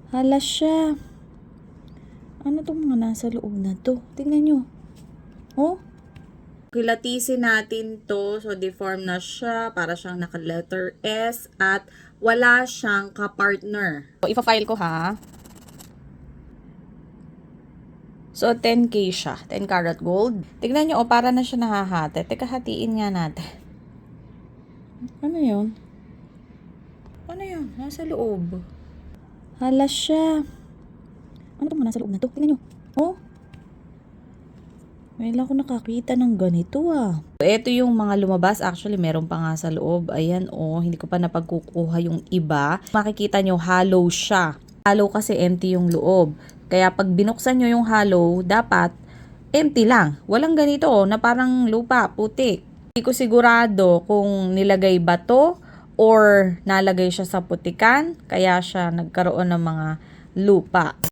Hala siya. Ano tong mga nasa loob na to? Tingnan nyo. Oh. Kilatisin natin to. So, deform na siya. Para siyang naka-letter S. At wala siyang ka-partner. So, ipa-file ko ha. So, 10K siya. 10 karat gold. Tignan nyo, para na siya nahahati. Teka, hatiin nga natin. Ano yun? Ano yun? Nasa loob. Hala siya. Ano itong nasa loob na to? Tingnan nyo. Oh. May lang ako nakakita ng ganito ah. Ito yung mga lumabas. Actually, meron pa nga sa loob. Ayan oh. Hindi ko pa napagkukuha yung iba. Makikita nyo, hollow siya. Hollow kasi empty yung loob. Kaya pag binuksan nyo yung hollow, dapat empty lang. Walang ganito oh, na parang lupa, putik. Hindi ko sigurado kung nilagay ba to or nalagay siya sa putikan. Kaya siya nagkaroon ng mga lupa.